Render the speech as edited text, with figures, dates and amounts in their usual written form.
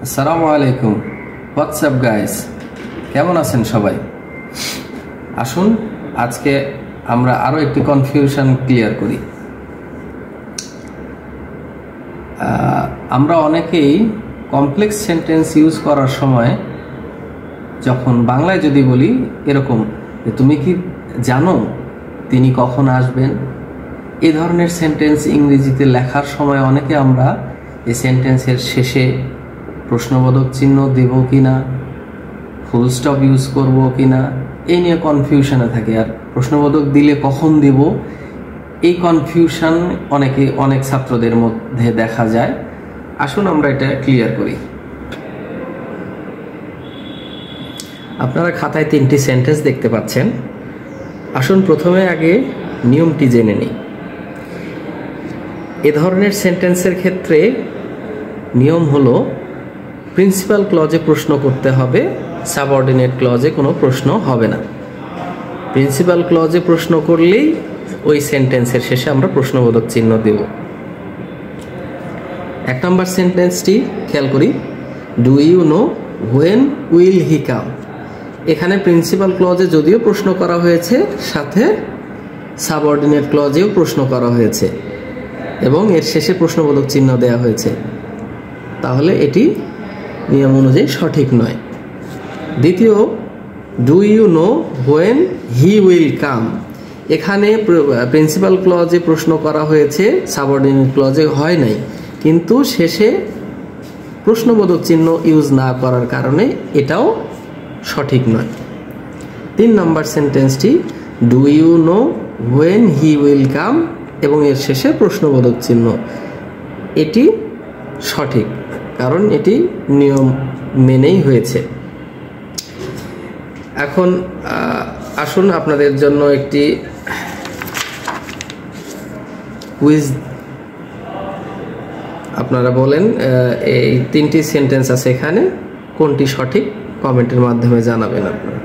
আসসালামু আলাইকুম। WhatsApp guys, কেমন আছেন সবাই? আসুন আজকে আমরা আরো একটি কনফিউশন ক্লিয়ার করি। আমরা অনেকেই কমপ্লেক্স সেন্টেন্স ইউজ করার সময় যখন বাংলায় যদি বলি এরকম যে তুমি কি জানো তিনি কখন আসবেন, এই ধরনের সেন্টেন্স ইংরেজিতে লেখার সময় অনেকে আমরা এই সেন্টেন্সের শেষে প্রশ্নবোধক চিহ্ন দেব কিনা, ফুল স্টপ ইউজ করব কিনা, এই নিয়ে কনফিউশনে থাকে। আর প্রশ্নবোধক দিলে কখন দেব, এই কনফিউশন অনেক ছাত্রদের মধ্যে দেখা যায়। আসুন আমরা এটা ক্লিয়ার করি। আপনারা খাতায় 3টি সেন্টেন্স দেখতে পাচ্ছেন। আসুন প্রথমে আগে নিয়মটি জেনে নিই। এ ধরনের সেন্টেন্সের ক্ষেত্রে নিয়ম হলো প্রিন্সিপাল ক্লজে প্রশ্ন করতে হবে, সাবঅর্ডিনেট ক্লজে কোনো প্রশ্ন হবে না। প্রিন্সিপাল ক্লজে প্রশ্ন করলেই ওই সেন্টেন্সের শেষে আমরা প্রশ্নবোধক চিহ্ন দেব। 1 নম্বর সেন্টেন্সটি খেয়াল করি, do you know when will he come. এখানে প্রিন্সিপাল ক্লজে যদিও প্রশ্ন করা হয়েছে, সাথে সাবঅর্ডিনেট ক্লজেও প্রশ্ন করা হয়েছে এবং এর শেষে প্রশ্নবোধক চিহ্ন দেওয়া হয়েছে, তাহলে এটি নিয়ম অনুযায়ী সঠিক নয়। দ্বিতীয়, do you know when he will come. এখানে প্রিন্সিপাল ক্লজে প্রশ্ন করা হয়েছে, সাবঅর্ডিনেট ক্লজে হয় নাই, কিন্তু শেষে প্রশ্নবোধক চিহ্ন ইউজ না করার কারণে এটাও সঠিক নয়। 3 নম্বর সেন্টেন্সটি, do you know when he will come এবং এর শেষে প্রশ্নবোধক চিহ্ন, এটি সঠিক, কারণ এটি নিয়ম মেনেই হয়েছে। এখন আসুন আপনাদের জন্য একটি কুইজ। আপনারা বলেন এই 3টি সেন্টেন্স আছে, এখানে কোনটি সঠিক, কমেন্টের মাধ্যমে জানাবেন আপনারা।